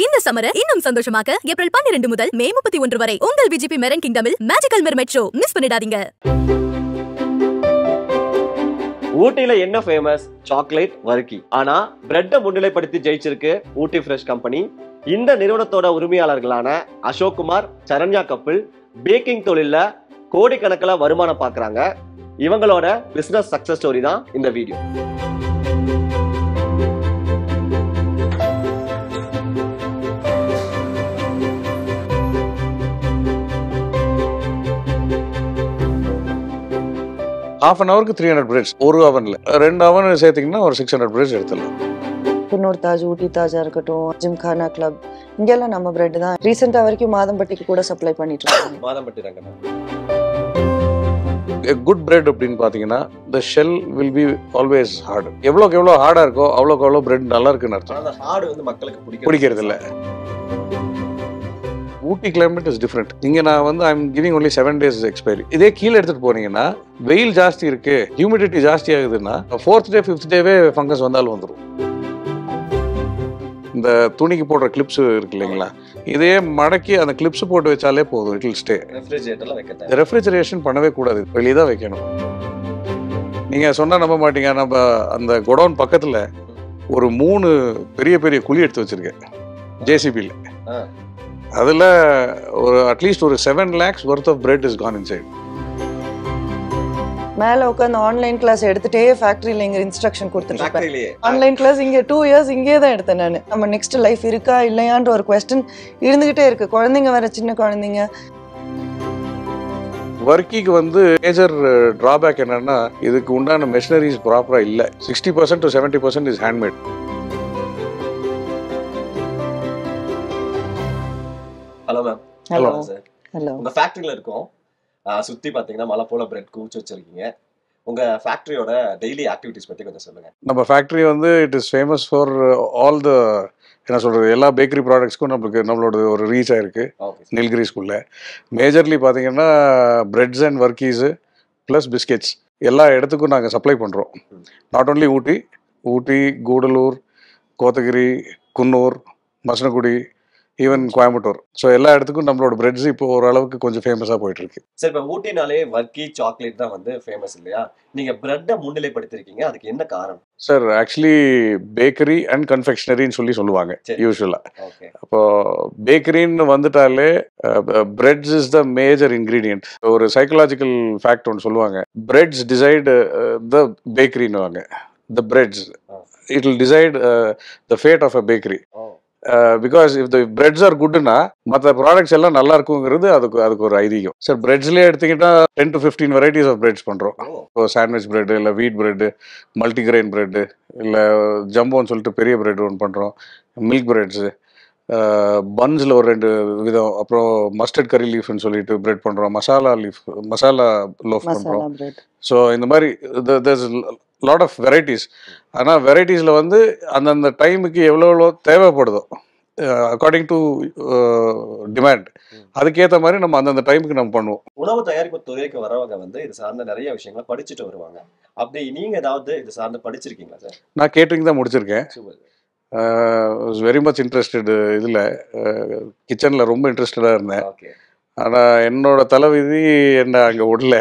இந்த சம்மரை இன்னும் சந்தோஷமாக்க ஏப்ரல் 12 முதல் மே 31 வரை உங்கள் விஜிபி மெரன் கிங்டமில் மேஜிக்கல் மெர்மைட் ஷோ மிஸ் பண்ணிடாதீங்க. ஊட்டில என்ன ஃபேமஸ்? சாக்லேட், வர்க்கி. ஆனா பிரெட்டை முன்னிலைப்படுத்தி ஜெயிச்சிருக்கு ஊட்டி ஃப்ரெஷ் கம்பெனி. இந்த நிறுவனத்தோட உரிமையாளர்களான அசோக் குமார், சரண்யா கப்பிள் பேக்கிங் தொழில கோடிக்கணக்கில் வருமானம் பார்க்கறாங்க. இவங்களோட பிசினஸ் சக்சஸ் ஸ்டோரி தான் இந்த video. half an hour 300 breads ஒரு அவன்ல 2 அவன் சேர்த்தீங்கன்னா ஒரு 600 breads எடுத்துடலாம். குன்னூர் தாஜ், ஊட்டி தாஜா இருக்கட்டும், ஜிம்கானா கிளப், இங்கெல்லாம் நம்ம பிரெட் தான். ரீசெண்டா வரைக்கும் மாதம்பட்டிக்கு கூட சப்ளை பண்ணிட்டு இருக்கோம். மாதம்பட்டி ரங்கனா குட் பிரெட் அப்படின்னு பார்த்தீங்கன்னா the shell will be always hard. எவ்வளோக்கு எவ்வளோ ஹார்டாக இருக்கோ அவ்வளோக்கு அவ்வளோ பிரெட் நல்லா இருக்குன்னு அர்த்தம். அந்த ஹார்ட் வந்து மக்களுக்கு பிடிக்கிறது இல்லை. ஊட்டி கிளைமேட் இஸ் டிஃப்ரெண்ட். இங்கே நான் வந்து I'm giving only 7 days expiry. இதே கீழே எடுத்துகிட்டு போனீங்கன்னா வெயில் ஜாஸ்தி இருக்கு, ஹியூமிடிட்டி ஜாஸ்தி ஆகுதுன்னா 4th day 5th டேவே ஃபங்கஸ் வந்தாலும் வந்துடும். இந்த துணிக்கு போடுற கிளிப்ஸ் இருக்கு இல்லைங்களா, இதே மடக்கி அந்த கிளிப்ஸ் போட்டு வச்சாலே போதும், இட் வில் ஸ்டே. ரெஃப்ரிஜரேஷன் பண்ணவே கூடாது, வெளியே தான் வைக்கணும். நீங்கள் சொன்னால் நம்ப மாட்டீங்க, நம்ம அந்த குடோன் பக்கத்தில் ஒரு 3 பெரிய பெரிய குழி எடுத்து வச்சுருக்கேன் ஜேசிபியில். அதில் ஒரு அட்லீஸ்ட் ஒரு 7 lakhs worth of bread is gone inside. மேல உட்காந்து ஆன்லைன் கிளாஸ் எடுத்துட்டே ஃபேக்டரியில இங்க இன்ஸ்ட்ரக்ஷன் கொடுத்துருக்கேன். ஆன்லைன் கிளாஸ் இங்க 2 years இங்கே தான் எடுத்தேன் நான். நம்ம நெக்ஸ்ட் லைஃப் இருக்கா இல்லையான்ற ஒரு கொஸ்டின் இருந்துகிட்டே இருக்கு. குழந்தைங்க வேற, சின்ன குழந்தைங்க. வர்க்கிக்கு வந்து மேஜர் டிராபேக் என்னன்னா, இதுக்கு உண்டான மெஷினரிஸ் ப்ராப்பரா இல்லை. 60% to 70% is handmade. Hello ma'am. Hello sir. Hello. உங்க ஃபேக்டரியில இருக்கோம், சுத்தி பாத்தீங்கன்னா மலை போல பிரெட் கூச்சு வச்சிருக்கீங்க. உங்க ஃபேக்டரியோட டெய்லி ஆக்டிவிட்டிஸ் பத்தி கொஞ்சம் சொல்லுங்க. நம்ம ஃபேக்டரி வந்து it is famous for all the, என்ன சொல்றது, எல்லா பேக்கரி ப்ராடக்ட்ஸ்க்கும் நம்மளோட ஒரு ரீச் ஆயிருக்கு நீல்கிரிஸ்குள்ள. மேஜர்லி பார்த்தீங்கன்னா breads and Varghese plus biscuits எல்லா இடத்துக்கும் நாங்கள் சப்ளை பண்ணுறோம். Not only Ooty, Gudalur, Kotagiri, Coonoor, Masinagudi, even Coimbatore. So எல்லா இடத்துக்கும் நம்மளோட பிரெட்ஸ் இப்போ ஓரளவுக்கு கொஞ்சம் ஃபேமஸாக போயிட்டு இருக்கு. சரி, இப்போ ஊட்டினாலே வர்க்கி, சாக்லேட் தான் வந்து ஃபேமஸ் இல்லையா? நீங்க பிரெட்டை முன்னிலைப்படுத்திருக்கீங்க, அதுக்கு என்ன காரணம்? சார், ஆக்சுவலி பேக்கரி அண்ட் கன்ஃபெக்ஷனரின்னு சொல்லுவாங்க யூஸ்வலாக. அப்போ பேக்கரின்னு வந்துட்டாலே breads is the major ingredient. ஒரு சைக்கலாஜிக்கல் ஃபேக்ட் ஒன்று சொல்லுவாங்க, பிரெட்ஸ் டிசைட் த பேக்கரின்னுவாங்க. The breads it will decide the fate of a bakery. Because if the breads are குட்னா மற்ற ப்ராடக்ட்ஸ் எல்லாம் நல்லா இருக்குங்கிறது அதுக்கு ஒரு ஐதீகம். சார், பிரெட்ஸ்லேயே எடுத்துக்கிட்டா 10 to 15 வெரைட்டிஸ் ஆஃப் பிரெட்ஸ் பண்ணுறோம். இப்போ சாண்ட்விச் பிரெட், இல்லை வீட் பிரெட்டு, மல்டிகிரெயின் பிரெட்டு, இல்லை ஜம்போன்னு சொல்லிட்டு பெரிய பிரெட் ஒன்று பண்ணுறோம், மில்க் பிரெட்ஸு, பன்ஸில் ஒரு 2 விதம், அப்புறம் மஸ்டர்ட் கறி லீஃப்னு சொல்லிட்டு பிரெட் பண்ணுறோம், மசாலா லோஃப் பண்ணுறோம். ஸோ இந்த மாதிரி there's lot of வெரைட்டிஸ். ஆனால் வெரைட்டிஸில் வந்து அந்தந்த டைமுக்கு எவ்வளோ தேவைப்படுதோ அக்கார்டிங் டு டிமாண்ட், அதுக்கேற்ற மாதிரி நம்ம அந்தந்த டைமுக்கு நம்ம பண்ணுவோம். உணவு தயாரிப்பு துறைக்கு வரவங்க வந்து இது சார்ந்த நிறைய விஷயங்களை படிச்சுட்டு வருவாங்க. அப்படி நீங்க ஏதாவது இது சார்ந்து படிச்சிருக்கீங்களா சார்? நான் கேட்டரிங் தான் முடிச்சிருக்கேன். Very much interested. இதில் கிச்சனில் ரொம்ப இன்ட்ரெஸ்டடாக இருந்தேன். ஆனால் என்னோட தலைவிதி என்னை அங்கே விடல.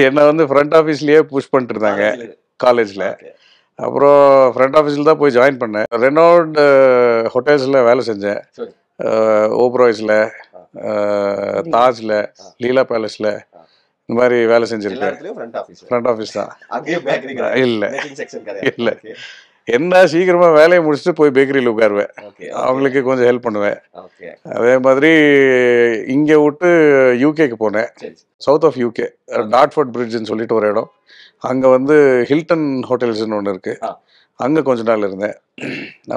என்னை வந்து ஃப்ரண்ட் ஆஃபீஸ்லேயே புஷ் பண்ணிட்டு இருந்தாங்க காலேஜில். அப்புறம் ஃப்ரண்ட் ஆஃபீஸில் தான் போய் ஜாயின் பண்ணேன். ரெனால்ட் ஹோட்டல்ஸில் வேலை செஞ்சேன், ஓப்ராய்ஸில், தாஜில், லீலா பேலஸில், இந்த மாதிரி வேலை செஞ்சுருக்கேன். ஃப்ரண்ட் ஆஃபீஸ் தான். இல்லை என்ன, சீக்கிரமா வேலையை முடிச்சுட்டு போய் பேக்கரியில் உட்காருவேன், அவங்களுக்கு கொஞ்சம் ஹெல்ப் பண்ணுவேன். அதே மாதிரி இங்கே விட்டு யூகேக்கு போனேன், சவுத் ஆஃப் யூகே, டாட்ஃபோர்ட் பிரிட்ஜ்னு சொல்லிட்டு ஒரு இடம். அங்கே வந்து ஹில்டன் ஹோட்டல்ஸ்ன்னு ஒன்று இருக்குது, அங்கே கொஞ்ச நாள் இருந்தேன்.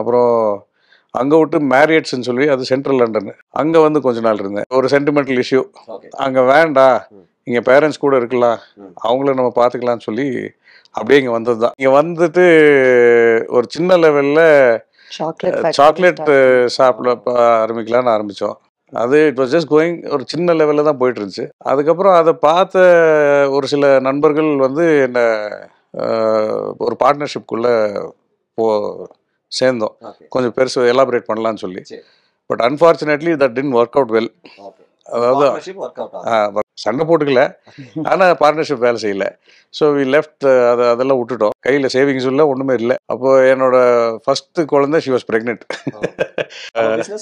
அப்புறம் அங்கே விட்டு மேரியட்ஸ்ன்னு சொல்லி, அது சென்ட்ரல் லண்டன், அங்கே வந்து கொஞ்ச நாள் இருந்தேன். ஒரு சென்டிமெண்டல் இஷ்யூ, அங்கே வேண்டாம், இங்கே பேரண்ட்ஸ் கூட இருக்கலாம், அவங்கள நம்ம பார்த்துக்கலான்னு சொல்லி அப்படியே இங்கே வந்தது தான். இங்கே வந்துட்டு ஒரு சின்ன லெவலில் சாக்லேட் சாப்பிட ஆரம்பிக்கலான்னு ஆரம்பித்தோம். அது இட் வாஸ் ஜஸ்ட் கோயிங், ஒரு சின்ன லெவலில் தான் போயிட்டு இருந்துச்சு. அதுக்கப்புறம் அதை பார்த்த ஒரு சில நண்பர்கள் வந்து என்னை ஒரு பார்ட்னர்ஷிப்குள்ளே சேர்ந்தோம், கொஞ்சம் பெருசு எலாபரேட் பண்ணலான்னு சொல்லி. But unfortunately that didn't work out well. அதாவது சண்டை போட்டுக்கல, ஆனால் பார்ட்னர்ஷிப் வேலை செய்யல. So we left. அதெல்லாம் விட்டுட்டோம். கையில் சேவிங்ஸ் இல்லை, ஒன்றுமே இல்லை. அப்போ என்னோட ஃபர்ஸ்ட் குழந்தை ஷி வாஸ் பிரெக்னென்ட்.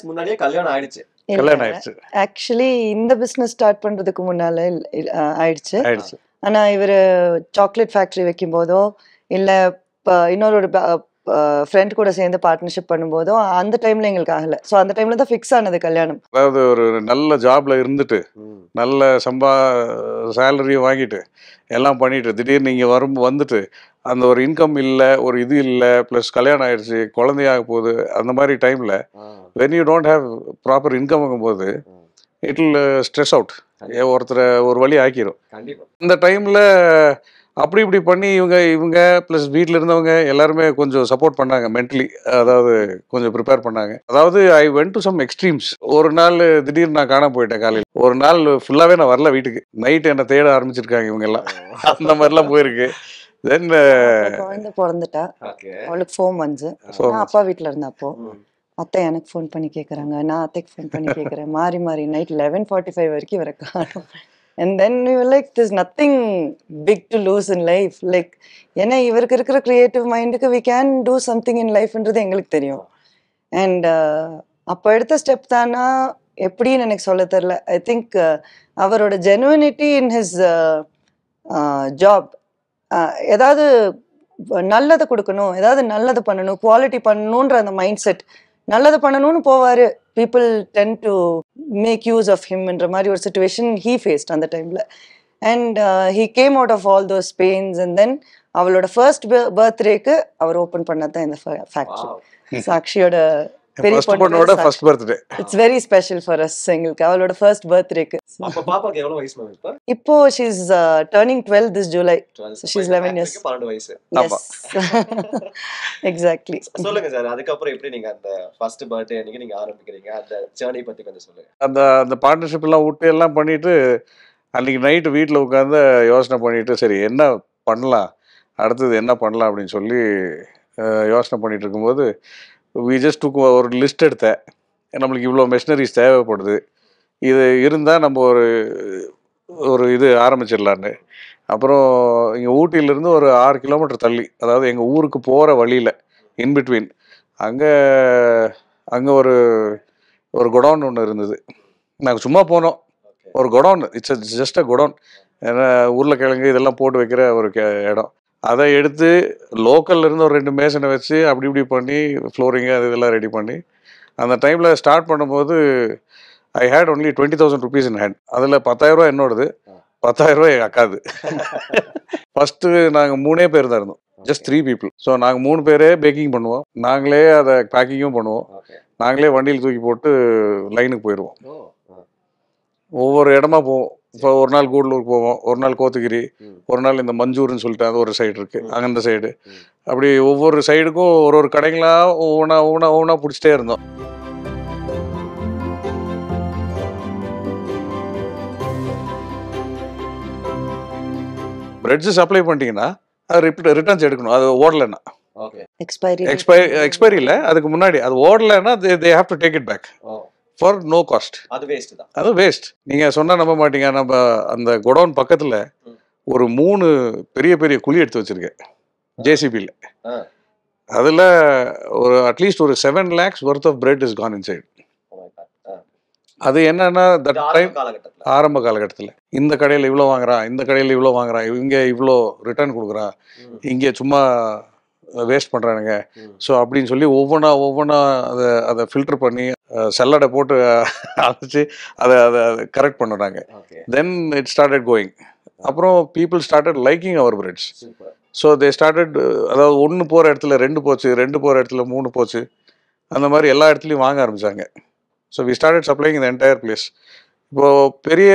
முன்னாடியே கல்யாணம் ஆயிடுச்சு. ஆக்சுவலி இந்த பிசினஸ் ஸ்டார்ட் பண்றதுக்கு முன்னால ஆயிடுச்சு. ஆனா இவர் சாக்லேட் ஃபேக்டரி வைக்கும் போதோ இல்ல இன்னொரு ஃப்ரெண்ட் கூட சேர்ந்து பார்ட்னர்ஷிப் பண்ணும்போதோ அந்த டைம்ல எங்களுக்கு ஆகல. ஸோ அந்த டைம்ல தான் ஃபிக்ஸ் ஆனது கல்யாணம். அதாவது ஒரு நல்ல ஜாப்ல இருந்துட்டு நல்ல சேலரியும் வாங்கிட்டு எல்லாம் பண்ணிட்டு திடீர்னு இங்கே வந்துட்டு அந்த ஒரு இன்கம் இல்லை, ஒரு இது இல்லை, ப்ளஸ் கல்யாணம் ஆயிடுச்சு, குழந்தையாக போகுது. அந்த மாதிரி டைமில் when you don't have proper income போது இட் வில் ஸ்ட்ரெஸ் அவுட். ஒருத்தரை ஒரு வழி ஆக்கிரும். இந்த டைமில் அப்படி இப்படி பண்ணி இவங்க ப்ளஸ் வீட்டில் இருந்தவங்க எல்லாருமே கொஞ்சம் சப்போர்ட் பண்ணாங்க மென்டலி. அதாவது கொஞ்சம் ப்ரிப்பேர் பண்ணாங்க. அதாவது I went to some extremes. ஒரு நாள் திடீர்னு நான் காணாம போயிட்டேன். காலையில் ஒரு நாள் ஃபுல்லாகவே நான் வரல வீட்டுக்கு. நைட் என்னை தேட ஆரம்பிச்சிருக்காங்க இவங்க எல்லாம். அந்த மாதிரிலாம் போயிருக்கு. தென் குழந்தை பிறந்துட்டா, அவளுக்கு ஃபோன் வந்து அப்பா வீட்டில் இருந்தேன். அப்போ அத்தை எனக்கு ஃபோன் பண்ணி கேட்குறாங்க, நான் அத்தைக்கு ஃபோன் பண்ணி கேட்குறேன். மாறி மாறி நைட் 11:45 வரைக்கும் வர காணும். And then we were like, there's nothing big to lose in life. Like, ஏன்னா இவருக்கு இருக்கிற கிரியேட்டிவ் மைண்டுக்கு we can do something in lifeன்றது எங்களுக்கு தெரியும். அண்ட் அப்போ எடுத்த ஸ்டெப் தானா எப்படின்னு எனக்கு சொல்ல தெரில. ஐ திங்க் அவரோட ஜெனுவினிட்டி இன் ஹிஸ் ஜாப், ஏதாவது நல்லதை கொடுக்கணும், ஏதாவது நல்லது பண்ணணும், குவாலிட்டி பண்ணணுன்ற அந்த மைண்ட் செட், நல்லது பண்ணணும்னு போவார். People tend to make use of ஹிம்ன்ற மாதிரி ஒரு சுச்சுவேஷன் ஹீ ஃபேஸ்ட் அந்த டைமில். And he came out of all those pains. And then அவளோட ஃபர்ஸ்ட் பர்த்டேக்கு அவர் ஓப்பன் பண்ணதான் இந்த ஃபேக்டரி. சாக்ஷியோட பெரிய பொண்ணோட first birthday. It's very special for us. எங்களுக்கு அவளோட ஃபர்ஸ்ட் பர்த்டேக்கு. அப்ப பாப்பாக்கு எவ்வளவு வயசு மேம் இப்போ? இப்போ she is turning 12 this July. So she is 11 years. 12 வயசு. ஆமா. Exactly. சொல்லுங்க சார், அதுக்கு அப்புறம் எப்படி நீங்க அந்த ஃபர்ஸ்ட் பர்த்டே அன்னைக்கு நீங்க ஆரம்பிக்கிறீங்க? அந்த ஜர்னி பத்தி கொஞ்சம் சொல்லுங்க. அந்த பார்ட்னர்ஷிப் எல்லாம் விட்டு எல்லாம் பண்ணிட்டு அன்னைக்கு நைட்டு வீட்டில் உட்காந்து யோசனை பண்ணிட்டு சரி என்ன பண்ணலாம், அடுத்தது என்ன பண்ணலாம் அப்படின்னு சொல்லி யோசனை பண்ணிட்டு இருக்கும்போது we just took ஒரு லிஸ்ட் எடுத்தேன். நம்மளுக்கு இவ்வளோ மெஷினரிஸ் தேவைப்படுது, இது இருந்தால் நம்ம ஒரு இது ஆரம்பிச்சிடலான்னு. அப்புறம் இங்கே ஊட்டியிலேருந்து ஒரு 6 கிலோமீட்டர் தள்ளி, அதாவது எங்கள் ஊருக்கு போகிற வழியில் இன்பிட்வீன் அங்கே ஒரு குடோன் ஒன்று இருந்தது. நாங்கள் சும்மா போனோம். ஒரு godown, it's just a godown. ஏன்னா உருளைக்கிழங்கு இதெல்லாம் போட்டு வைக்கிற ஒரு இடம். அதை எடுத்து லோக்கல்ல இருந்து ஒரு 2 மேசனை வச்சு அப்படி இப்படி பண்ணி ஃப்ளோரிங்கு அது இதெல்லாம் ரெடி பண்ணி அந்த டைமில் ஸ்டார்ட் பண்ணும்போது I had only 20,000 rupees in hand. அதில் 10,000 ரூபா என்னோடது, 10,000 ரூபா எங்கள் அக்காது. ஃபஸ்ட்டு நாங்கள் 3 பேர் தான் இருந்தோம், ஜஸ்ட் 3 people. ஸோ நாங்கள் 3 பேரே பேக்கிங் பண்ணுவோம், நாங்களே அதை பேக்கிங்கும் பண்ணுவோம், நாங்களே வண்டியில் தூக்கி போட்டு லைனுக்கு போயிடுவோம். ஒவ்வொரு இடமா போவோம். இப்போ ஒரு நாள் கூடலூர் போவோம், ஒரு நாள் கோத்தகிரி, ஒரு நாள் இந்த மஞ்சூர்னு சொல்லிட்டு அது ஒரு சைடு இருக்குது, அங்கே அந்த சைடு. அப்படி ஒவ்வொரு சைடுக்கும் ஒரு கடைங்களாக ஒவ்வொன்றா பிடிச்சிட்டே இருந்தோம். பிரெட்ஸ் சப்ளை பண்ணிட்டீங்கன்னா அது ரிட்டர்ன்ஸ் எடுக்கணும். அது ஓடலைன்னா எக்ஸ்பைரி இல்லை, அதுக்கு முன்னாடி அது ஓடலைன்னா they have to take it back for no cost. அது வேஸ்ட். நீங்கள் சொன்னால் நம்ப மாட்டீங்க, நம்ம அந்த குடோன் பக்கத்தில் ஒரு 3 பெரிய குழி எடுத்து வச்சுருக்கேன் ஜேசிபியில். அதில் ஒரு அட்லீஸ்ட் ஒரு 7 lakhs worth of bread is gone inside. அது என்னன்னா தட் டைம் ஆரம்ப காலகட்டத்தில் இந்த கடையில் இவ்வளோ வாங்குறான், இந்த கடையில் இவ்வளோ வாங்குறான், இங்கே இவ்வளோ ரிட்டர்ன் கொடுக்குறான், இங்கே சும்மா வேஸ்ட் பண்ணுறானுங்க. ஸோ அப்படின்னு சொல்லி ஒவ்வொன்றா அதை ஃபில்டர் பண்ணி சல்லடை போட்டு அரைச்சி அதை கரெக்ட் பண்ணுறாங்க. Then it started going. அப்புறம் people started liking our breads. So they started, அதாவது 1 போகிற இடத்துல 2 போச்சு, 2 போகிற இடத்துல 3 போச்சு, அந்த மாதிரி எல்லா இடத்துலையும் வாங்க ஆரம்பித்தாங்க. ஸோ வி ஸ்டார்டட் சப்ளைங் இந்த என்டையர் பிளேஸ். இப்போது பெரிய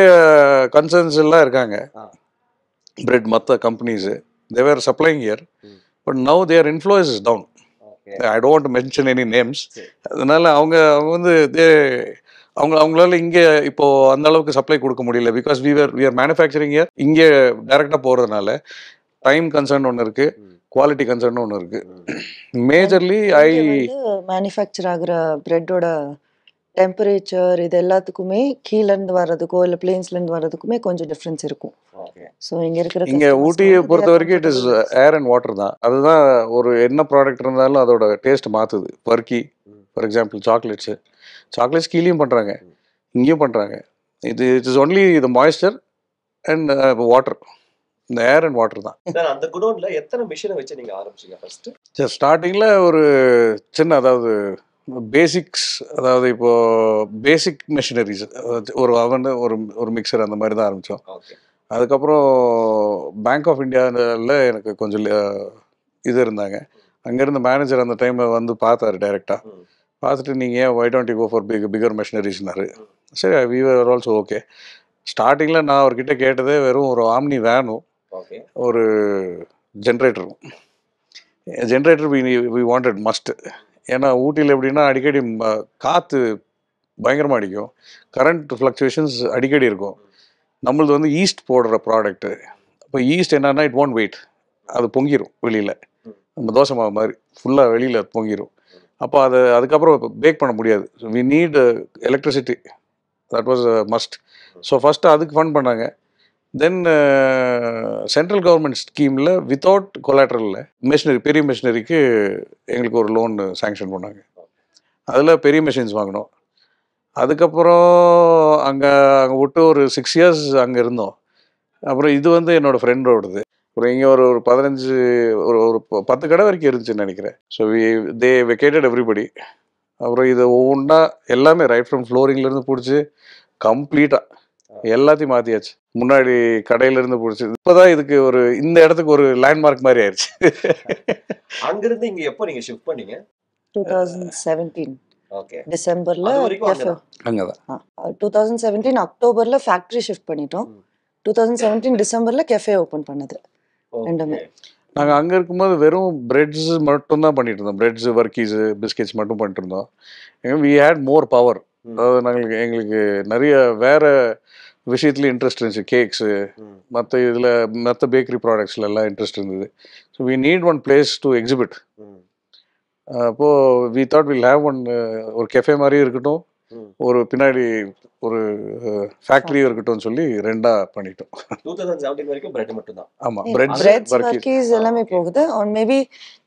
கன்சர்ன்ஸ் எல்லாம் இருக்காங்க பிரெட், மற்ற companies they were supplying here, but now their influence is down. I don't want to mention any names. அதனால அவங்க வந்து அவங்களால இங்கே இப்போ அந்த அளவுக்கு சப்ளை கொடுக்க முடியல. Because we are manufacturing here, இங்கே டைரெக்டாக போகிறதுனால டைம் கன்சர்ன் ஒன்று இருக்குது, குவாலிட்டி கன்சர்ன் ஒன்று இருக்குது. மேஜர்லி மேனுஃபேக்சர் ஆகிற பிரெட்டோட டெம்பரேச்சர் இது எல்லாத்துக்குமே கீழேருந்து வர்றதுக்கோ இல்லை பிளேன்ஸ்லேருந்து வர்றதுக்குமே கொஞ்சம் டிஃப்ரென்ஸ் இருக்கும். ஸோ இங்கே ஊட்டியை பொறுத்த வரைக்கும் it is air and water தான். அதுதான் ஒரு என்ன ப்ராடக்ட் இருந்தாலும் அதோட டேஸ்ட் மாற்றுது. வர்க்கி ஃபார் எக்ஸாம்பிள் சாக்லேட்ஸ் கீழேயும் பண்ணுறாங்க, இங்கேயும் பண்ணுறாங்க. It is only the moisture and water. இந்த ஏர் அண்ட் வாட்டர் தான். அந்த குடோன்ல எத்தனை மிஷினை வச்சு நீங்கள் ஆரம்பிச்சீங்க ஃபர்ஸ்ட்? ஸ்டார்டிங்கில் ஒரு சின்ன, அதாவது பேசிக்ஸ், அதாவது இப்போ பேசிக் மெஷினரிஸ், ஒரு அவன், ஒரு மிக்சர், அந்த மாதிரி தான் ஆரம்பித்தோம். அதுக்கப்புறம் பேங்க் ஆஃப் இந்தியாவில் எனக்கு கொஞ்சம் இது இருந்தாங்க. அங்கேருந்து மேனேஜர் அந்த டைமில் வந்து பார்த்தாரு டைரெக்டாக. பார்த்துட்டு நீங்கள் ஏன் why don't you go for bigger மெஷினரிஸ்னாரு. சரி, வி ஆர் ஆல்சோ ஓகே. ஸ்டார்டிங்கில் நான் அவர்கிட்ட கேட்டதே வெறும் ஒரு ஆம்னி வேனும் ஒரு ஜென்ரேட்டரும். Generator we wanted must. ஏன்னா ஊட்டியில் எப்படின்னா அடிக்கடி காற்று பயங்கரமாக அடிக்கும், கரண்ட் ஃப்ளக்சுவேஷன்ஸ் அடிக்கடி இருக்கும். நம்மளது வந்து ஈஸ்ட் போடுற ப்ராடக்ட்டு. இப்போ ஈஸ்ட் என்னன்னா இட் ஒன்ட் வெயிட், அது பொங்கிடும் வெளியில். நம்ம தோசை மாவு மாதிரி ஃபுல்லாக வெளியில் பொங்கிடும். அப்போ அதுக்கப்புறம் பேக் பண்ண முடியாது. We need electricity, that was must. So first அதுக்கு ஃபண்ட் பண்ணாங்க. தென் சென்ட்ரல் கவர்மெண்ட் ஸ்கீமில் வித்தவுட் கொலாட்ரலில் மிஷினரி, பெரிய மிஷினரிக்கு எங்களுக்கு ஒரு லோன் சேங்ஷன் பண்ணாங்க. அதில் பெரிய மிஷின்ஸ் வாங்கினோம். அதுக்கப்புறம் அங்கே விட்டு ஒரு 6 years அங்கே இருந்தோம். அப்புறம் இது வந்து என்னோடய ஃப்ரெண்டோடது. அப்புறம் இங்கே ஒரு 15 ஒரு 10 கடை வரைக்கும் இருந்துச்சுன்னு நினைக்கிறேன். So they vacated everybody. அப்புறம் இது ஒவ்வொன்றா எல்லாமே ரைட் ஃப்ரம் ஃப்ளோரிங்லேருந்து பிடிச்சி கம்ப்ளீட்டாக எல்லாத்தையும் மாற்றியாச்சு. முன்னாடி கடையிலேருந்து பிடிச்சி இப்போதான் இதுக்கு ஒரு இந்த இடத்துக்கு ஒரு லேண்ட்மார்க் மாதிரி ஆயிடுச்சு. அங்கிருந்து இங்கே எப்போ நீங்கள் ஷிஃப்ட் பண்ணீங்க? 2017 டிசம்பர்ல அங்கதான். 2017 அக்டோபர்ல ஃபேக்டரி ஷிஃப்ட் பண்ணிட்டோம். 2017 டிசம்பர்ல கெஃபே ஓபன் பண்ணது ரெண்டுமே. நாங்கள் அங்கே இருக்கும்போது வெறும் பிரெட்ஸ் மட்டும் தான் பண்ணிட்டு இருந்தோம். பிரெட்ஸ், வர்க்கீஸ், பிஸ்கெட்ஸ் மட்டும் பண்ணிட்டு இருந்தோம். We had more power. அதாவது எங்களுக்கு நிறைய வேற விஷயத்துல இன்ட்ரெஸ்ட் இருந்துச்சு. கேக்ஸு, மற்ற பேக்கரி ப்ராடக்ட்ஸ்ல எல்லாம் இன்ட்ரெஸ்ட் இருந்தது. So we need one place to exhibit. அப்போது we thought will have one, ஒரு கெஃபே மாதிரியும் இருக்கட்டும், ஒரு பின்னாடி ஒரு ஃபேக்டரியும் இருக்கட்டும்னு சொல்லி ரெண்டா பண்ணிட்டோம். 2017 வரைக்கும் பிரெட் மட்டும் தான். ஆமா, பிரெட்ஸ், வர்க்கீஸ் எல்லாமே போகுது. ஆன் மேபி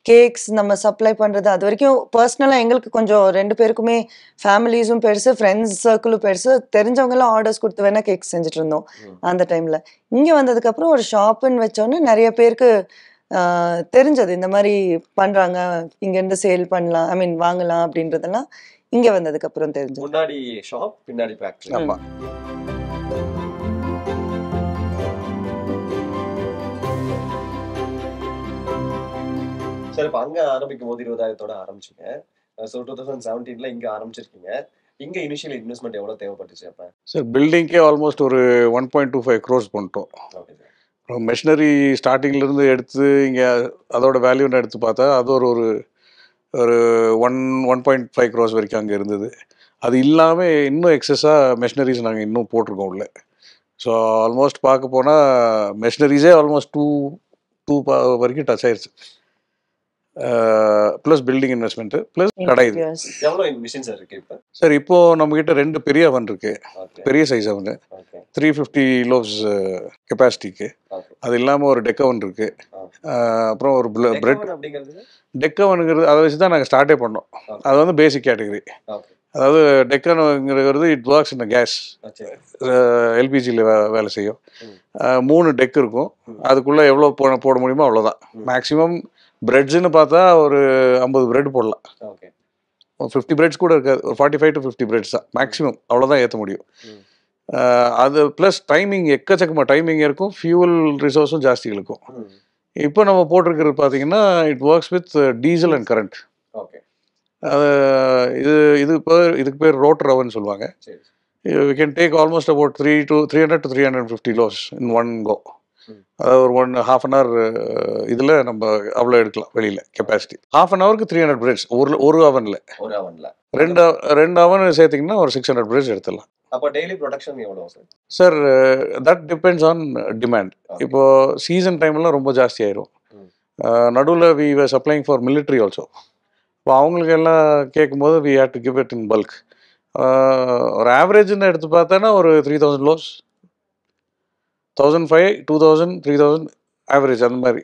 கேக்ஸ் நம்ம சப்ளை பண்றது அது வரைக்கும் பர்சனலா எங்களுக்கு கொஞ்சம் 2 பேருக்குமே ஃபேமிலிஸும் பெருசு, ஃப்ரெண்ட்ஸ் சர்க்கிளும் பெருசு. தெரிஞ்சவங்க எல்லாம் ஆர்டர்ஸ் கொடுத்து வேணா கேக்ஸ் செஞ்சுட்டு இருந்தோம் அந்த டைம்ல. இங்க வந்ததுக்கு அப்புறம் ஒரு ஷாப்னு வச்சோன்னே நிறைய பேருக்கு தெரிஞ்சது இந்த மாதிரி பண்றாங்க, இங்க இருந்து சேல் பண்ணலாம், ஐ மீன் வாங்கலாம் அப்படின்றதெல்லாம் இங்க வந்ததுக்கு அப்புறம் தெரிஞ்சது. முன்னாடி ஷாப், பின்னாடி ஃபேக்டரி. ஆமா. சார், இப்போ அங்க ஆரம்பிக்கும் போது 20,000 ஆரம்பிச்சிங்க. ஸோ 2017ல இங்க ஆரம்பிச்சிருக்கீங்க. இங்க இனிஷியல் இன்வெஸ்ட்மெண்ட் எவ்வளவு தேவைப்பட்டுச்சு அப்ப? சார், பில்டிங்கே ஆல்மோஸ்ட் ஒரு 1.25 crores பண்ணிட்டோம். மெஷினரி ஸ்டார்டிங்லேருந்து எடுத்து இங்கே அதோட வேல்யூன்னு எடுத்து பார்த்தா அது ஒரு 1.5 crores வரைக்கும் அங்கே இருந்தது. அது இல்லாமல் இன்னும் எக்ஸஸாக மெஷினரிஸ் நாங்கள் இன்னும் போட்டிருக்கோம் உள்ள. ஸோ ஆல்மோஸ்ட் பார்க்க போனால் மெஷினரிஸே ஆல்மோஸ்ட் 2 வரைக்கும் டச் ஆயிடுச்சு. ப்ளஸ் பில்டிங் இன்வெஸ்ட்மெண்ட்டு ப்ளஸ் கடை. இது எவ்வளோ மிஷின் சார் இருக்கு இப்போ? சார், இப்போது நம்மக்கிட்ட 2 பெரிய அவன் இருக்குது. பெரிய சைஸ் அவன் 350 loaves கெப்பாசிட்டிக்கு. அது இல்லாமல் ஒரு டெக் அவன் இருக்குது. அப்புறம் ஒரு பிரெட் டெக் அவனுங்கிறது அதை வச்சு தான் நாங்கள் ஸ்டார்ட்டே பண்ணோம். அது வந்து பேசிக் கேட்டகரி. அதாவது டெக்கனுங்கிறது இட் ஒர்க்ஸ் இன் கேஸ், எல்பிஜியில் வேலை செய்யும். 3 டெக் இருக்கும். அதுக்குள்ளே எவ்வளோ போட முடியுமோ அவ்வளோதான். மேக்ஸிமம் பிரெட்ஸ்ன்னு பார்த்தா ஒரு 50 பிரெட் போடலாம். 50 பிரெட்ஸ் கூட இருக்காது, ஒரு 45 to 50 பிரெட்ஸ் தான் மேக்ஸிமம். அவ்வளோதான் ஏற்ற முடியும். அது ப்ளஸ் டைமிங், எக்கச்சக்கமாக டைமிங் இருக்கும். ஃபியூவல் ரிசோர்ஸும் ஜாஸ்தி இருக்கும். இப்போ நம்ம போட்டிருக்கிறது பார்த்தீங்கன்னா it works with diesel and current. இதுக்கு பேர் ரோட்டர் அவன் சொல்லுவாங்க. We can take almost about 300 to 350 loaves in one go. அதாவது ஒரு 1.5 hour இதில் நம்ம அவ்வளோ எடுக்கலாம் வெளியில் கெப்பாசிட்டி. 1/2 hourக்கு 300 பிரெட்ஸ் ஒரு அவனில். ரெண்டு அவன் சேர்த்திங்கன்னா ஒரு 600 பிரெட்ஸ் எடுத்துடலாம். அப்போ டெய்லி ப்ரொடக்ஷன் எவ்வளோ sir? Sir, that depends on demand. இப்போது சீசன் டைம்லாம் ரொம்ப ஜாஸ்தி ஆயிரும். நடுவில் we were supplying for military also. இப்போ அவங்களுக்கு எல்லாம் கேட்கும்போது we had to give it in bulk. ஒரு ஆவரேஜ்னு எடுத்து பார்த்தோன்னா ஒரு 3000 லோஸ், 1500, 2000, 3000 ஆவரேஜ் அந்த மாதிரி.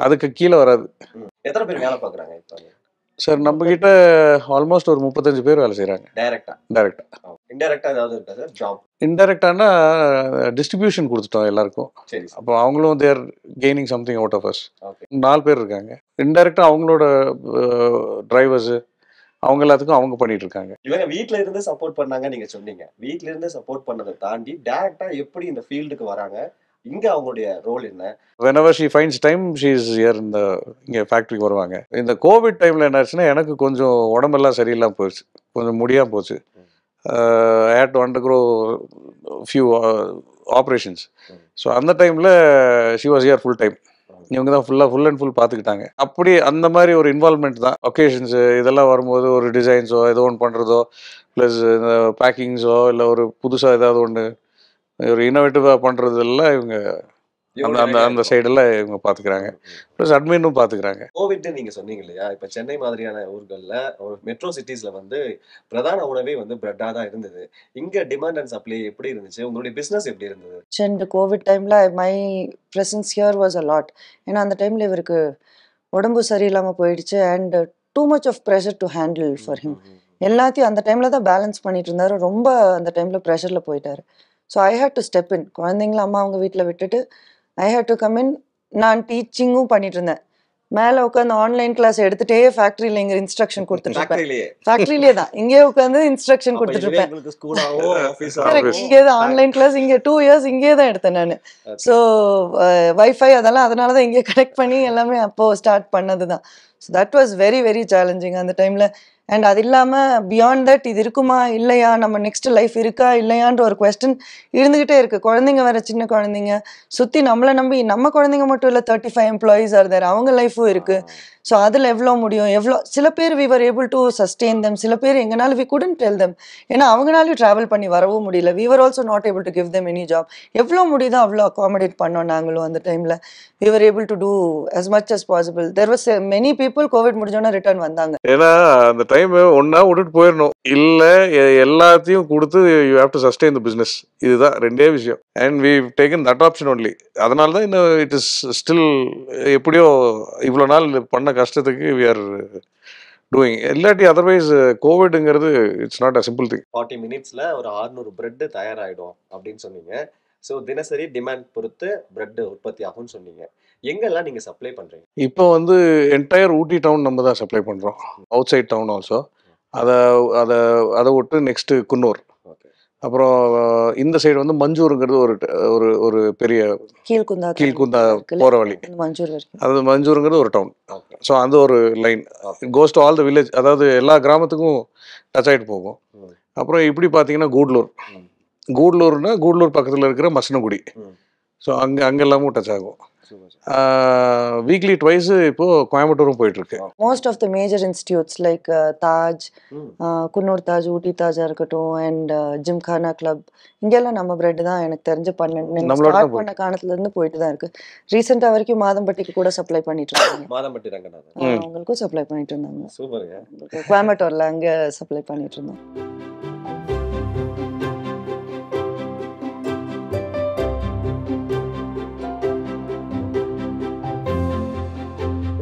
அதுக்கு கீழே வராது. எத்தனை பேர் வேலை பார்க்குறாங்க இப்போ? சார் நம்மக்கிட்ட ஆல்மோஸ்ட் ஒரு 35 பேர் வேலை செய்கிறாங்க. டைரக்டா. இன்டைரக்டா ஏதாவது இருக்கா சார் ஜாப்? இன்டைரக்டானா டிஸ்ட்ரிபியூஷன் கொடுத்துட்டோம் எல்லாருக்கும். சரி. அப்போ அவங்களும் their gaining something out of us. Okay. 4 பேர் இருக்காங்க. இன்டைரக்டா அவங்களோட டிரைவர்ஸு அவங்க எல்லாத்துக்கும் அவங்க பண்ணிட்டு இருக்காங்க. இவங்க வீட்ல இருந்து சப்போர்ட் பண்ணாங்க நீங்க சொன்னீங்க. வீட்ல இருந்து சப்போர்ட் பண்ணதை தாண்டி டைரக்டா எப்படி இந்த ஃபீல்டுக்கு வராங்க? இங்க அவங்களுடைய ரோல் என்ன? whenever she finds time she is here in the இங்கே ஃபேக்ட்ரிக்கு வருவாங்க. இந்த கோவிட் டைமில் என்ன ஆச்சுன்னா எனக்கு கொஞ்சம் உடம்பெல்லாம் சரியில்லாமல் போயிடுச்சு, கொஞ்சம் முடியாமல் போச்சு. I had to undergo few operations. So அந்த டைமில் she was here full time. இவங்க தான் ஃபுல் அண்ட் ஃபுல் பார்த்துக்கிட்டாங்க. அப்படி அந்த மாதிரி ஒரு இன்வால்மெண்ட் தான். ஒகேஷன்ஸு இதெல்லாம் வரும்போது ஒரு டிசைன்ஸோ ஏதோ ஒன்று பண்ணுறதோ, ப்ளஸ் இந்த பேக்கிங்ஸோ இல்லை ஒரு புதுசாக ஏதாவது ஒன்று ஒரு இன்னோவேட்டிவாக பண்ணுறதெல்லாம் இவங்க அந்த சைடெல்லாம் இவங்க பார்த்துக்கிறாங்க. ப்ளஸ் அட்மினும் பார்த்துக்கிறாங்க. கோவிட் நீங்க சொன்னீங்க இல்லையா, இப்போ சென்னை மாதிரியான ஊர்களில் ஒரு மெட்ரோ சிட்டிஸ்ல வந்து பிரதான உணவே வந்து பிரெட்டாக தான் இருந்தது. இங்க டிமாண்ட் அண்ட் சப்ளை எப்படி இருந்துச்சு? உங்களுடைய பிசினஸ் எப்படி இருந்தது? இந்த கோவிட் டைம்ல my presence here was a lot. ஏன்னா அந்த டைம்ல இவருக்கு உடம்பு சரியில்லாமல் போயிடுச்சு and too much of pressure to handle for him. எல்லாத்தையும் அந்த டைம்ல தான் பேலன்ஸ் பண்ணிட்டு இருந்தாரு. ரொம்ப அந்த டைம்ல ப்ரெஷர்ல போயிட்டாரு. So I had to step in. குழந்தைங்கள அம்மா அவங்க வீட்டில் விட்டுட்டு I had to come in. நான் டீச்சிங்கும் பண்ணிட்டு இருந்தேன். மேலே உட்காந்து ஆன்லைன் கிளாஸ் எடுத்துகிட்டே ஃபேக்ட்ரியில் இங்கே இன்ஸ்ட்ரக்ஷன் கொடுத்துட்ருப்பேன். ஃபேக்ட்ரியிலே தான் இங்கேயே உட்காந்து இன்ஸ்ட்ரக்ஷன் கொடுத்துட்ருப்பேன். இங்கே தான் ஆன்லைன் கிளாஸ் இங்கே 2 years இங்கே தான் எடுத்தேன் நான். ஸோ வைஃபை அதெல்லாம் அதனால தான் இங்கே கனெக்ட் பண்ணி எல்லாமே அப்போது ஸ்டார்ட் பண்ணது தான். So that was very very challenging அந்த டைமில். அண்ட் அது இல்லாமல் பியாண்ட் தட் இது இருக்குமா இல்லையா, நம்ம நெக்ஸ்ட் லைஃப் இருக்கா இல்லையான்ற ஒரு கொஸ்டின் இருந்துகிட்டே இருக்குது. குழந்தைங்க வேறு சின்ன குழந்தைங்க சுற்றி நம்மளை நம்பி, நம்ம குழந்தைங்க மட்டும் இல்லை 35 எம்ப்ளாயீஸ் ஆர் தேர், அவங்க லைஃபும் இருக்குது. ஸோ அதில் எவ்வளோ முடியும், எவ்வளோ சில பேர் we were able to sustain them, சில பேர் எங்கனாலும் வி குடன்ட் டெல் தெம். ஏன்னா அவங்களாலையும் ட்ராவல் பண்ணி வரவும் முடியல. We were also not able to give them any job. எவ்வளோ முடியுதோ அவ்வளோ அகாமடேட் பண்ணோம் நாங்களும் அந்த டைமில். We were able to do as much as possible. There was many people Covid முடிஞ்சோன்னா ரிட்டர்ன் வந்தாங்க. ஏன்னா அந்த டைம் ஒன்றா விட்டுட்டு போயிடணும், இல்லை எல்லாத்தையும் கொடுத்து you have to sustain the business. இதுதான் ரெண்டே விஷயம். And we taken that option only. அதனால தான் இன்னும் இட் இஸ் ஸ்டில் எப்படியோ இவ்வளோ நாள் பண்ண கஷ்டத்துக்கு வி ஆர் டூயிங். இல்லாட்டி அதர்வைஸ் கோவிட்ங்கிறது it's not a simple thing. 40 minutesல ஒரு 600 பிரெட் தயாராகிடும் அப்படின்னு சொன்னீங்க. ஸோ தினசரி டிமாண்ட் பொறுத்து பிரெட் உற்பத்தி ஆகும்னு சொன்னீங்க. எங்கெல்லாம் நீங்கள் சப்ளை பண்ணுறீங்க? இப்போ வந்து என்டையர் ஊட்டி டவுன் நம்ம தான் சப்ளை பண்ணுறோம். Outside town also. அதை விட்டு நெக்ஸ்ட்டு குன்னூர், அப்புறம் இந்த சைடு வந்து மஞ்சூருங்கிறது ஒரு ஒரு பெரிய கீழ்குந்தா போகிற வழி. அது மஞ்சூருங்கிறது ஒரு டவுன். ஸோ அந்த ஒரு line goes to all the village, அதாவது எல்லா கிராமத்துக்கும் டச் ஆகிட்டு போகும். அப்புறம் இப்படி பார்த்தீங்கன்னா கூடலூர்னா கூடலூர் பக்கத்தில் இருக்கிற மசனகுடி. ஸோ அங்கெல்லாமும் டச் ஆகும். வீக்லி ட்வைஸ் இப்போ கோயம்புத்தூரும் போயிட்டு இருக்கு. Most of the major institutes like Taj, Coonoor Taj, Ooty தாஜா இருக்கட்டும், அண்ட் ஜிம்கானா கிளப், இங்கெல்லாம் நம்ம பிரெட் தான் எனக்கு தெரிஞ்ச ஸ்டார்ட் பண்ண காலத்துல இருந்து போயிட்டு தான் இருக்கு. ரீசெண்டா வரைக்கும் மாதம்பட்டிக்கு கூட சப்ளை பண்ணிட்டு இருந்தாங்க. மாதம்பட்டி ரங்கநாதன் அவங்களுக்கும் சப்ளை பண்ணிட்டு இருந்தாங்க. சூப்பருங்க. கோயம்புத்தூர்ல அங்க சப்ளை பண்ணிட்டு இருந்தோம்.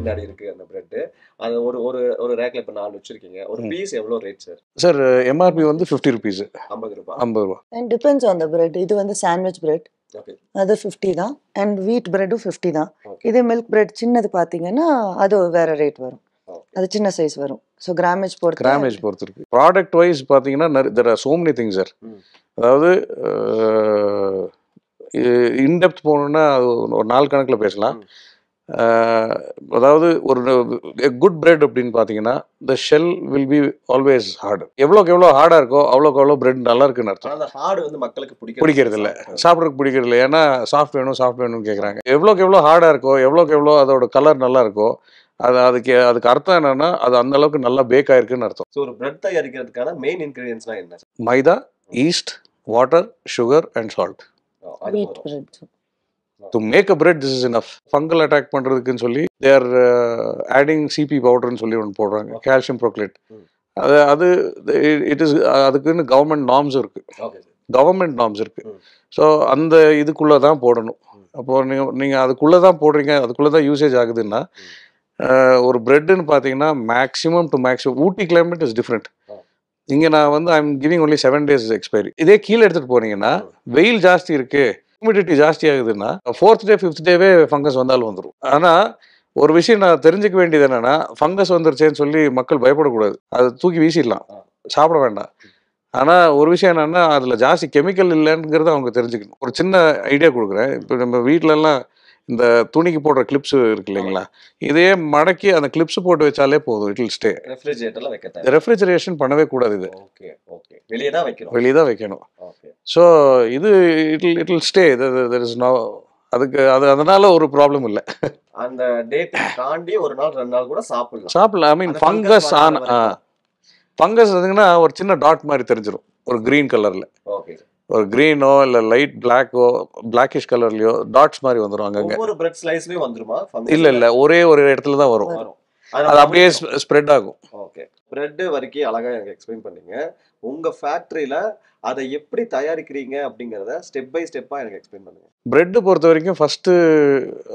பின்னாடி இருக்கு அந்த பிரெட். அது ஒரு ரேக்ல இப்ப 4 வச்சிருக்கீங்க. ஒரு பீஸ் எவ்வளவு ரேட் சார்? சார் எம்ஆர்பி வந்து 50 rupees. 50 ரூபாய். 50 ரூபாய். And depends on the bread. இது வந்து சாண்ட்விச் பிரெட், அது 50 தான். அண்ட் வீட் பிரெட்டும் 50 தான். இதே மில்க் பிரெட் சின்னது பார்த்தீங்கன்னா அது வேற ரேட் வரும். அது சின்ன சைஸ் வரும். ஸோ கிராமேஜ் பொறுத்து இருக்கு. ப்ராடக்ட் வைஸ் பார்த்தீங்கன்னா there are so many things sir. அதாவது இன்டெப்த் போகணுன்னா அது ஒரு நாள் கணக்கில் பேசலாம். அதாவது ஒரு குட் பிரெட் அப்படின்னு பார்த்தீங்கன்னா the shell will be always hard. எவ்வளோக்கு எவ்வளோ ஹார்டாக இருக்கோ அவ்வளோக்கு எவ்வளோ பிரெட் நல்லா இருக்குன்னு அர்த்தம். அந்த ஹார்டு வந்து மக்களுக்கு பிடிக்கிறது இல்லை, சாப்பிட்றதுக்கு பிடிக்கிறது இல்லை. ஏன்னா சாஃப்ட் வேணும்னு கேட்குறாங்க. எவ்வளோக்கு எவ்வளோ ஹார்டாக இருக்கோ, எவ்வளோக்கு எவ்வளோ அதோட கலர் நல்லா இருக்கோ, அதுக்கு அர்த்தம் என்னன்னா அது அந்த அளவுக்கு நல்லா பேக் ஆயிருக்குன்னு அர்த்தம். ஸோ ஒரு பிரெட் தயாரிக்கிறதுக்கான மெயின் இன்கிரீடியன்ஸ்லாம் என்ன? Maida, yeast, water, sugar and salt. To make a bread this is enough. Fungal attack பண்ணுறதுக்குன்னு சொல்லி தே ஆர் ஆடிங் சிபி பவுடர்னு சொல்லி ஒன்று போடுறாங்க, கால்சியம் ப்ரோக்லேட். அது இட் இஸ் அதுக்குன்னு கவர்மெண்ட் நார்ம்ஸ் இருக்குது. ஸோ அந்த இதுக்குள்ளே தான் போடணும். அப்போது நீங்கள் அதுக்குள்ளே தான் போடுறீங்க, அதுக்குள்ளே தான் யூசேஜ் ஆகுதுன்னா ஒரு பிரெட்டுன்னு பார்த்தீங்கன்னா maximum to maximum Ooty climate is different. இங்கே நான் வந்து I am giving only 7 days expiry. இதே கீழே எடுத்துகிட்டு போனீங்கன்னா வெயில் ஜாஸ்தி இருக்குது, ஹியூமிடிட்டி ஜாஸ்தி ஆகுதுன்னா 4th day 5th டேவே ஃபங்கஸ் வந்தாலும் வந்துடும். ஆனால் ஒரு விஷயம் நான் தெரிஞ்சுக்க வேண்டியது என்னென்னா, ஃபங்கஸ் வந்துருச்சேன்னு சொல்லி மக்கள் பயப்படக்கூடாது. அதை தூக்கி வீசிடலாம், சாப்பிட வேண்டாம். ஆனால் ஒரு விஷயம் என்னென்னா, அதில் ஜாஸ்தி கெமிக்கல் இல்லைங்கிறத அவங்க தெரிஞ்சுக்கணும். ஒரு சின்ன ஐடியா கொடுக்குறேன். இப்போ நம்ம வீட்டிலலாம் இந்த துணிக்கு போடுற கிளிப்ஸ் இருக்கு இல்லைங்களா, இதையே மடக்கி அந்த கிளிப்ஸ் போட்டு வச்சாலே போதும், இட் வில் ஸ்டே. ரெஃப்ரிஜரேஷன் பண்ணவே கூடாது, இது வெளியே தான் வைக்கணும். ஸோ இது it will stay. There is no அதுக்கு அதனால ஒரு ப்ராப்ளம் இல்லை. அந்த டேட் தாண்டி ஒரு நாள் 2 நாள் கூட சாப்பிடலாம். ஐ மீன் ஃபங்கஸ் இருந்தீங்கன்னா ஒரு சின்ன டாட் மாதிரி தெரிஞ்சிடும், ஒரு கிரீன் கலர்ல. ஒரு கிரீனோ இல்ல லைட் பிளாக்கோ பிளாக்கிஷ் கலர்லயோ டாட்ஸ் மாதிரி வந்துரும் அங்கங்க. ஒவ்வொரு பிரெட் ஸ்லைஸ்லயும் வந்துருமா? இல்ல ஒரே ஒரு இடத்துல தான் வரும், அது அப்படியே ஸ்ப்ரெட் ஆகும். ஓகே, பிரெட் வரைக்கும் அழகா எனக்கு எக்ஸ்பிளைன் பண்ணீங்க. உங்க ஃபேக்டரியில அதை எப்படி தயாரிக்கிறீங்க அப்படிங்கறத ஸ்டெப் பை ஸ்டெப்பா எனக்கு எக்ஸ்பிளைன் பண்ணுங்க. பிரெட் பொறுத்த வரைக்கும் ஃபர்ஸ்ட்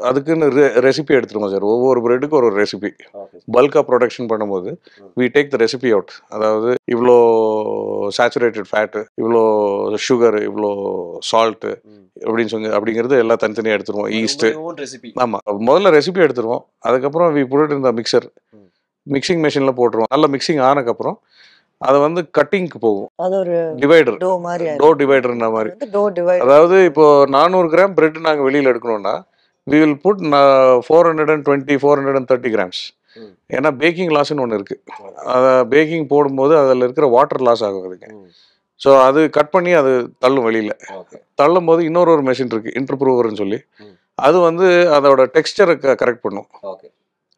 அதுக்குன்னு ரெசிபி எடுத்துருவோம் சார். ஒவ்வொரு பிரெட்டுக்கும் ஒரு ரெசிபி. பல்கா ப்ரொடக்ஷன் பண்ணும்போது we take the recipe out. அதாவது இவ்வளோ சேச்சுரேட்டட் ஃபேட்டு, இவ்வளோ சுகர், இவ்வளோ சால்ட்டு அப்படின்னு சொல்லி அப்படிங்கிறது எல்லாம் தனித்தனியாக எடுத்துருவோம். ஈஸ்ட்டு, ஆமாம், முதல்ல ரெசிபி எடுத்துருவோம். அதுக்கப்புறம் we put in the mixer, mixing மெஷினில் போட்டுருவோம். நல்லா மிக்சிங் ஆனதுக்கப்புறம் அதை வந்து கட்டிங்க்கு போகும். அது ஒரு டிவைடர், டோ டிவைடர்ன்ற மாதிரி. அதாவது இப்போ 400 கிராம் பிரெட் நாங்கள் வெளியில் எடுக்கணும்னா we will put 420-430 கிராம்ஸ். ஏன்னா பேக்கிங் லாஸ்ன்னு ஒன்று இருக்குது. அதை பேக்கிங் போடும்போது அதில் இருக்கிற வாட்டர் லாஸ் ஆகுதுங்க. ஸோ அது கட் பண்ணி அது தள்ளும் வெளியில். தள்ளும் போது இன்னொரு மெஷின் இருக்குது, இன்டர்ப்ரூவர்னு சொல்லி. அது வந்து அதோட டெக்ஸ்டரை கரெக்ட் பண்ணும்.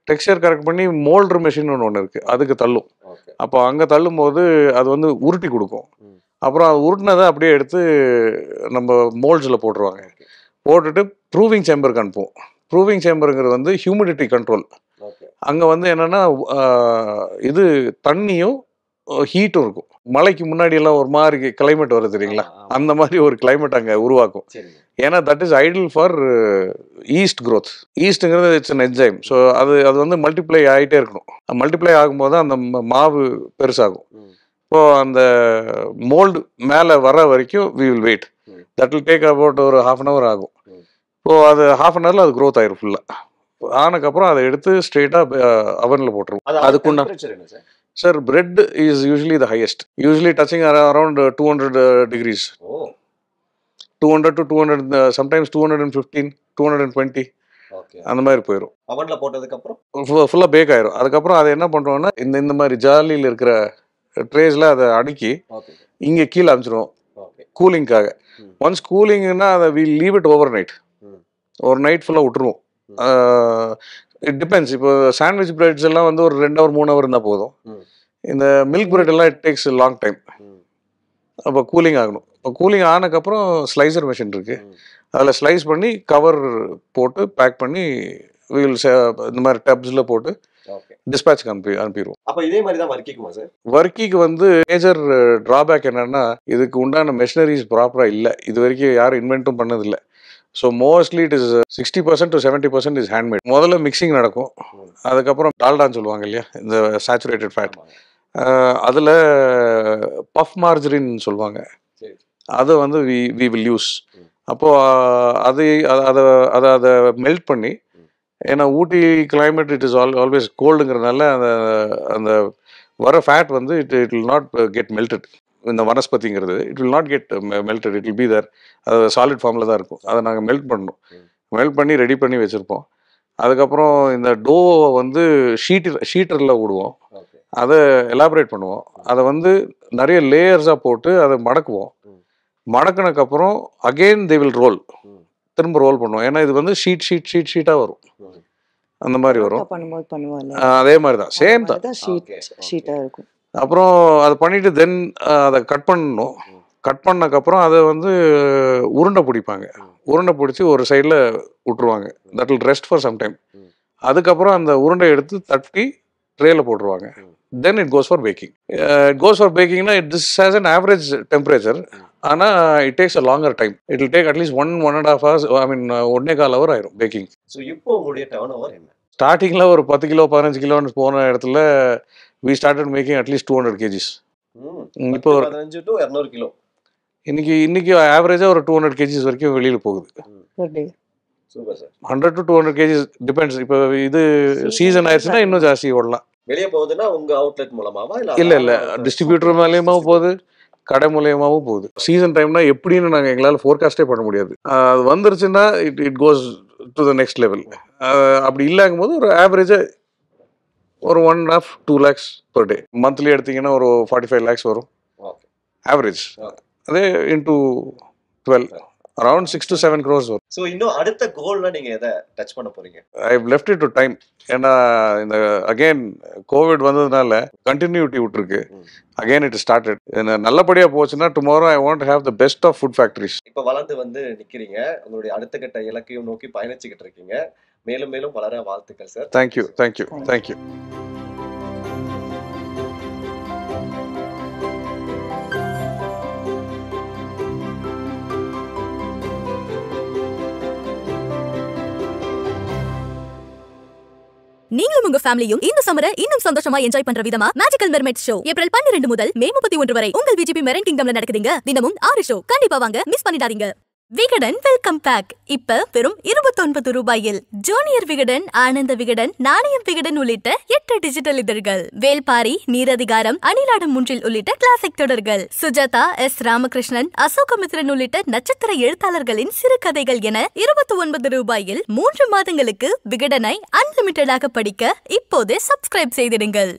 டெக்ஸ்டர் கரெக்ட் பண்ணி மோல்டர் மெஷின் ஒன்று இருக்குது, அதுக்கு தள்ளும். அப்போ அங்கே தள்ளும் போது அது வந்து உருட்டி கொடுக்கும். அப்புறம் அது உருட்டினதை அப்படியே எடுத்து நம்ம மோல்ட்ஸில் போட்டுருவாங்க. போட்டுட்டு ப்ரூவிங் சேம்பருக்கு அனுப்புவோம். ப்ரூவிங் சேம்பருங்கிறது வந்து ஹியூமிடிட்டி கண்ட்ரோல். அங்கே வந்து என்னென்னா இது தண்ணியும் ஹீட்டும் இருக்கும். மழைக்கு முன்னாடி எல்லாம் ஒரு மாதிரி கிளைமேட் வருது தெரியுங்களா, அந்த மாதிரி ஒரு கிளைமேட் அங்கே உருவாக்கும். ஏன்னா that is ideal for yeast growth. ஈஸ்ட்டுங்கிறது இட்ஸ் அன் என்சைம். ஸோ அது வந்து மல்டிப்ளை ஆகிட்டே இருக்கணும். மல்டிப்ளை ஆகும்போது அந்த மாவு பெருசாகும். இப்போது அந்த மோல்டு மேலே வர வரைக்கும் we will wait. That will take about ஒரு 1/2 hour ஆகும். இப்போது அது 1/2 hourல அது க்ரோத் ஆயிரும் ஃபுல்லாக. ஆனதுக்கப்புறம் அதை எடுத்து ஸ்ட்ரெயிட்டாக அவனில் போட்டுருவோம். அதுக்குன்னா sir bread is usually the highest, usually touching around 200 degrees. 200 to 200, sometimes 215, 220 அந்த மாதிரி போயிடும். அவன்ல போட்டதுக்கு அப்புறம் ஃபுல்லாக பேக் ஆயிரும். அதுக்கப்புறம் அதை என்ன பண்ணுறோம்னா இந்த மாதிரி ஜாலியில் இருக்கிற ட்ரேஸில் அதை அடுக்கி இங்கே கீழே அனுப்பிச்சிடுவோம் கூலிங்காக. ஒன்ஸ் கூலிங்னா அதை we leave it overnight. ஒரு நைட் ஃபுல்லாக விட்டுருவோம். It depends. இப்போ சாண்ட்விச் பிரெட்ஸ் எல்லாம் வந்து ஒரு 2 hour 3 hour இருந்தால் போதும். இந்த மில்க் பிரெட் எல்லாம் இட் டேக்ஸ் லாங் டைம். அப்போ கூலிங் ஆகணும். இப்போ கூலிங் ஆனதுக்கப்புறம் ஸ்லைசர் மிஷின் இருக்குது, அதில் ஸ்லைஸ் பண்ணி கவர் போட்டு பேக் பண்ணி இந்த மாதிரி டப்ஸில் போட்டு டிஸ்பேட்ச்க்கு அனுப்பிடுவோம். அப்போ இதே மாதிரி தான் வர்க்கிக்குமா சார்? வர்க்கிக்கு வந்து மேஜர் ட்ராபேக் என்னன்னா, இதுக்கு உண்டான மெஷினரிஸ் ப்ராப்பராக இல்லை. இது வரைக்கும் யாரும் இன்வென்ட்டும் பண்ணதில்லை. So mostly it is 60% to 70% is handmade. முதல்ல மிக்சிங் நடக்கும். அதுக்கப்புறம் டால்டான்னு சொல்லுவாங்க இல்லையா, இந்த சேச்சுரேட்டட் ஃபேட், அதில் பஃப் மார்ஜரின் சொல்லுவாங்க, அதை வந்து வி வில் யூஸ். அப்போது அதை மெல்ட் பண்ணி, ஏன்னா Ooty climate it is always கோல்டுங்கிறதுனால அந்த வர ஃபேட் வந்து it will not get melted. இந்த வனஸ்பதிங்கிறது it will not get melted, it will be there. அது சாலிட் ஃபார்மில் தான் இருக்கும். அதை நாங்கள் மெல்ட் பண்ணணும். மெல்ட் பண்ணி ரெடி பண்ணி வச்சுருப்போம். அதுக்கப்புறம் இந்த டோவை வந்து ஷீட்டரில் விடுவோம். அதை எலாபரேட் பண்ணுவோம். அதை வந்து நிறைய லேயர்ஸாக போட்டு அதை மடக்குவோம். மடக்கினதுக்கப்புறம் அகெயின் தே வில் ரோல், திரும்ப ரோல் பண்ணுவோம். ஏன்னா இது வந்து ஷீட்டாக வரும், அந்த மாதிரி வரும். அதே மாதிரி தான், சேம் தான், ஷீட்டாக இருக்கும். அப்புறம் அதை பண்ணிவிட்டு தென் அதை கட் பண்ணணும். கட் பண்ணக்கப்புறம் அதை வந்து உருண்டை பிடிப்பாங்க. உருண்டை பிடிச்சி ஒரு சைடில் விட்டுருவாங்க. That will rest for some time. அதுக்கப்புறம் அந்த உருண்டை எடுத்து தட்டி ட்ரேயில் போட்டுருவாங்க. Then it goes for baking. பேக்கிங்னா this has an average temperature. ஆனால் it takes a longer time. It will take அட்லீஸ்ட் 1.5 hours, ஐ மீன் 1.25 hours ஆயிரும் பேக்கிங். ஸோ இப்போ உங்களுடைய டர்ன் ஓவர் என்ன? ஸ்டார்டிங்கில் ஒரு 10 கிலோ 15 கிலோன்னு போன இடத்துல we started making at least 200 kgs. இப்போ 15 to 200 கிலோ இன்னைக்கு ஆவரேஜாக ஒரு 200 kgs வரைக்கும் வெளியில் போகுது. 100 to 200 kgs டிபெண்ட்ஸ். இப்போ இது சீசன் ஆயிடுச்சுன்னா இன்னும் ஜாஸ்தி ஓடலாம். வெளியே போகுதுன்னா உங்க அவுட்லெட் மூலமாவா இல்ல டிஸ்ட்ரிபியூட்டர் மூலியமாவும் போகுது, கடை மூலியமாவும் போகுது. சீசன் டைம்னா எப்படின்னு நாங்கள் எங்களால் ஃபோர்காஸ்டே பண்ண முடியாது. அது வந்துருச்சுன்னா it goes to the next level. அப்படி இல்லாகும் போது ஒரு ஆவரேஜாக ஒரு 1.5-2 lakhs per day. மந்த்லி எடுத்தீங்கன்னா ஒரு 45 lakhs வரும் ஆவரேஜ். அதே இன்டூ 12 அரௌண்ட் 6 to 7 crores வரும். ஸோ இன்னும் அடுத்த கோல்ல நீங்க எதை டச் பண்ண போறீங்க? I have left it to time. ஏன்னா இந்த அகெயின் கோவிட் வந்ததுனால கண்டினியூட்டி விட்டுருக்கு. Again it started. நல்லபடியாக போச்சுன்னா tomorrow I want have the best of food factories. இப்போ வளர்ந்து வந்து நிற்கிறீங்க, உங்களுடைய அடுத்த கட்ட இலக்கையும் நோக்கி பயணிச்சுக்கிட்டு இருக்கீங்க. மேலும் மேலும் வளர வாழ்த்துக்கள் சார். Thank you thank you thank you. நீங்களும் உங்க ஃபேமிலியும் இந்த சம்மரை இன்னும் சந்தோஷமா என்ஜாய் பண்ற விதமா மேஜிக்கல் மெர்மைட் ஷோ ஏப்ரல் 12 முதல் மே 31 வரை உங்கள் விஜிபி மெரைன் கிங்டம்ல நடக்குதுங்க. தினமும் 6 ஷோ. கண்டிப்பா வாங்க, மிஸ் பண்ணிடாதீங்க. விகடன் வெல்கம் பேக் இப்ப வெறும் 29 ரூபாயில். ஜூனியர் விகடன், ஆனந்த விகடன், நாணயம் விகடன் உள்ளிட்ட 8 டிஜிட்டல் இதழ்கள், வேல்பாரி, நீரதிகாரம், அணிலாடும் முன்றில் உள்ளிட்ட கிளாசிக் தொடர்கள், சுஜாதா, எஸ் ராமகிருஷ்ணன், அசோகமித்ரன் உள்ளிட்ட நட்சத்திர எழுத்தாளர்களின் சிறுகதைகள் என 29 ரூபாயில் 3 மாதங்களுக்கு விகடனை அன்லிமிட்டடாக படிக்க இப்போதே சப்ஸ்கிரைப் செய்திடுங்கள்.